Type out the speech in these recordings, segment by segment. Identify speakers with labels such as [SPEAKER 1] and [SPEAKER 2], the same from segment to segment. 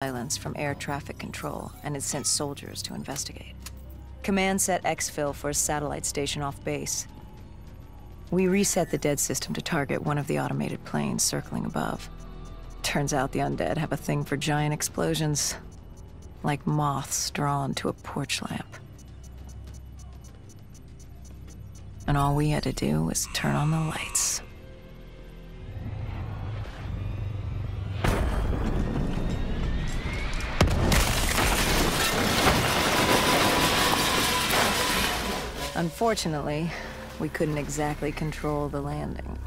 [SPEAKER 1] Silence from air traffic control and had sent soldiers to investigate. Command set exfil for a satellite station off base. We reset the dead system to target one of the automated planes circling above. Turns out the undead have a thing for giant explosions, like moths drawn to a porch lamp. And all we had to do was turn on the lights. Unfortunately, we couldn't exactly control the landing.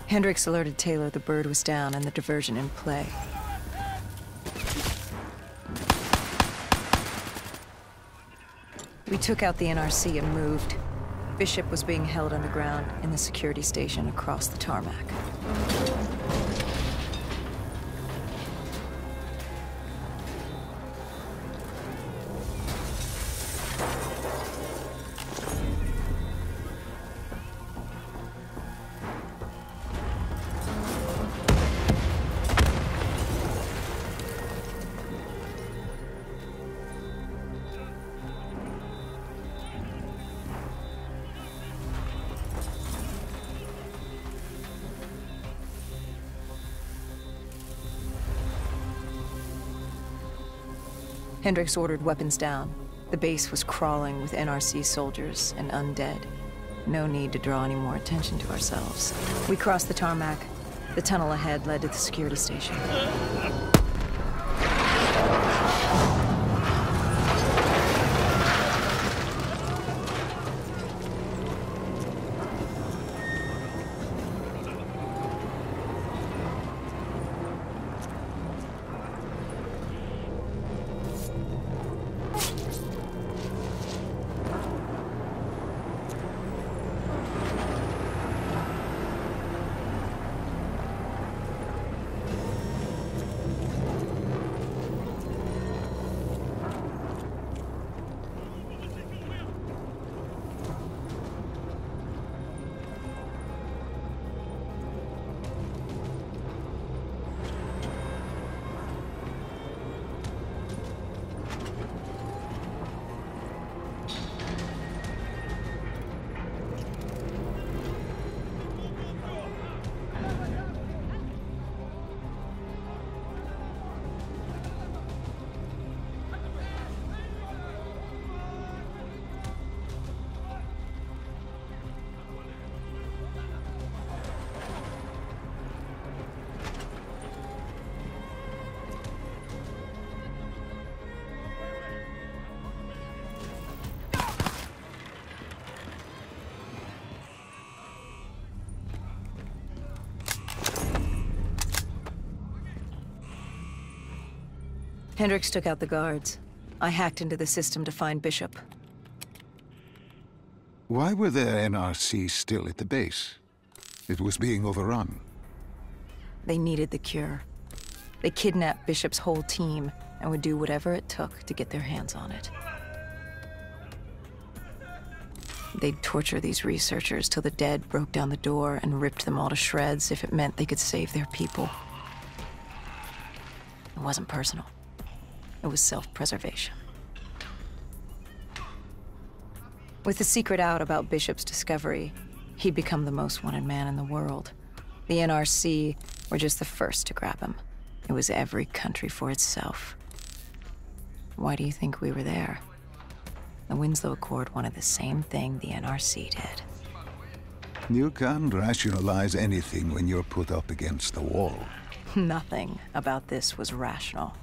[SPEAKER 1] Hendricks alerted Taylor the bird was down and the diversion in play. We took out the NRC and moved. Bishop was being held underground in the security station across the tarmac. Hendricks ordered weapons down. The base was crawling with NRC soldiers and undead. No need to draw any more attention to ourselves. We crossed the tarmac. The tunnel ahead led to the security station. Hendricks took out the guards. I hacked into the system to find Bishop.
[SPEAKER 2] Why were the NRC still at the base? It was being overrun.
[SPEAKER 1] They needed the cure. They kidnapped Bishop's whole team and would do whatever it took to get their hands on it. They'd torture these researchers till the dead broke down the door and ripped them all to shreds if it meant they could save their people. It wasn't personal. It was self-preservation. With the secret out about Bishop's discovery, he'd become the most wanted man in the world. The NRC were just the first to grab him. It was every country for itself. Why do you think we were there? The Winslow Accord wanted the same thing the NRC did.
[SPEAKER 2] You can't rationalize anything when you're put up against the wall.
[SPEAKER 1] Nothing about this was rational.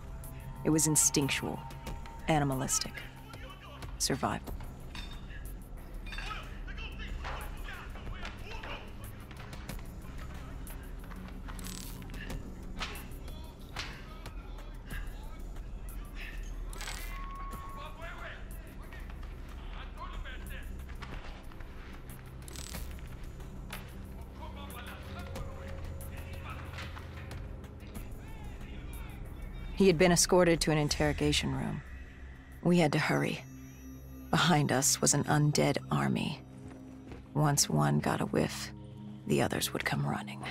[SPEAKER 1] It was instinctual, animalistic, survival. He had been escorted to an interrogation room. We had to hurry. Behind us was an undead army. Once one got a whiff, the others would come running.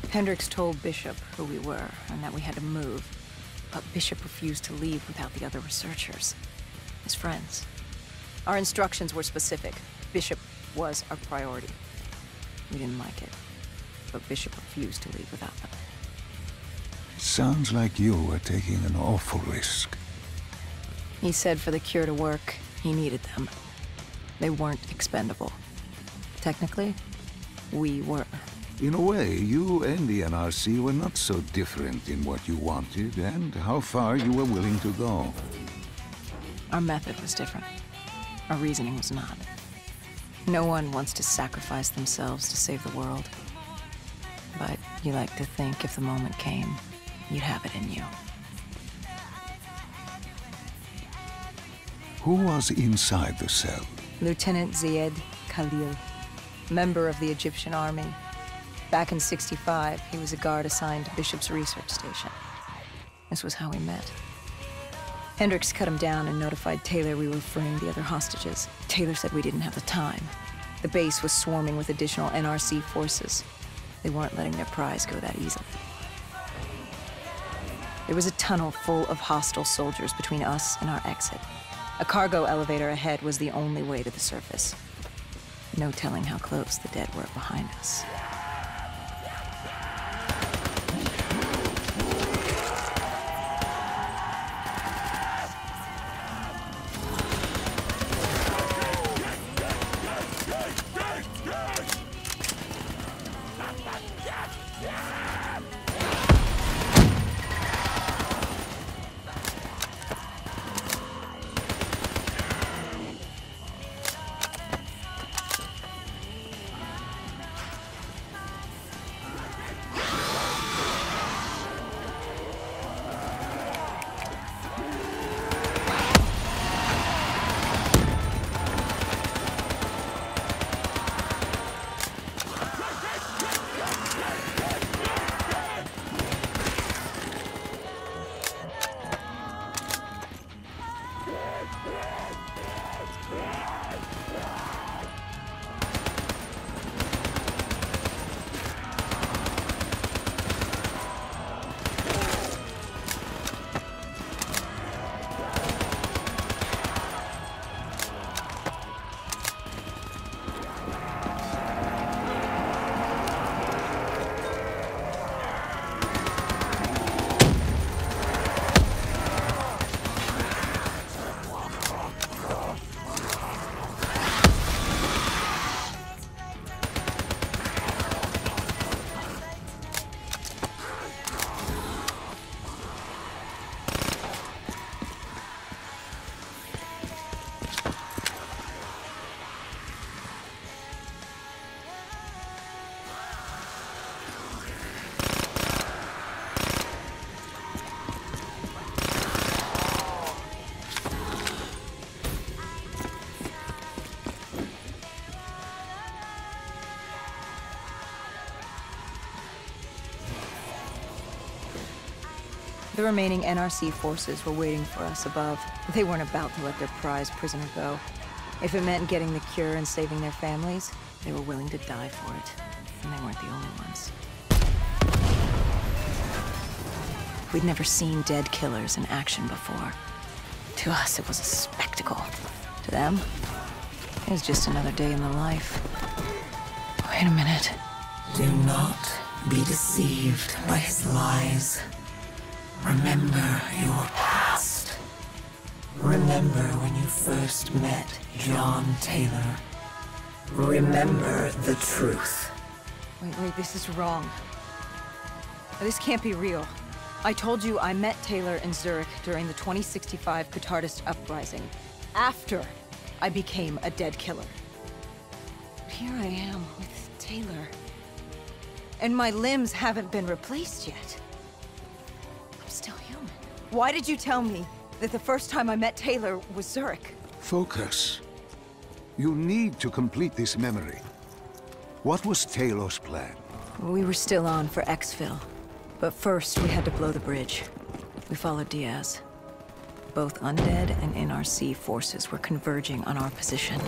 [SPEAKER 1] Hendricks told Bishop who we were and that we had to move, but Bishop refused to leave without the other researchers, his friends. Our instructions were specific. Bishop was our priority. We didn't like it, but Bishop refused to leave without them.
[SPEAKER 2] Sounds like you were taking an awful risk.
[SPEAKER 1] He said for the cure to work, he needed them. They weren't expendable. Technically, we were.
[SPEAKER 2] In a way, you and the NRC were not so different in what you wanted and how far you were willing to go.
[SPEAKER 1] Our method was different. Our reasoning was not. No one wants to sacrifice themselves to save the world. But you like to think if the moment came, you'd have it in you.
[SPEAKER 2] Who was inside the cell?
[SPEAKER 1] Lieutenant Ziyad Khalil, member of the Egyptian army. Back in '65, he was a guard assigned to Bishop's research station. This was how we met. Hendricks cut him down and notified Taylor we were freeing the other hostages. Taylor said we didn't have the time. The base was swarming with additional NRC forces. They weren't letting their prize go that easily. There was a tunnel full of hostile soldiers between us and our exit. A cargo elevator ahead was the only way to the surface. No telling how close the dead were behind us. The remaining NRC forces were waiting for us above. They weren't about to let their prize prisoner go. If it meant getting the cure and saving their families, they were willing to die for it. And they weren't the only ones. We'd never seen dead killers in action before. To us, it was a spectacle. To them, it was just another day in the life. Wait a minute.
[SPEAKER 3] Do not be deceived by his lies. Remember your past. Remember when you first met John Taylor. Remember the truth.
[SPEAKER 1] Wait, this is wrong. This can't be real. I told you I met Taylor in Zurich during the 2065 Catardist Uprising, after I became a dead killer. But here I am with Taylor. And my limbs haven't been replaced yet. I'm still human. Why did you tell me that the first time I met Taylor was Zurich?
[SPEAKER 2] Focus. You need to complete this memory. What was Taylor's plan?
[SPEAKER 1] We were still on for exfil. But first, we had to blow the bridge. We followed Diaz. Both undead and NRC forces were converging on our position.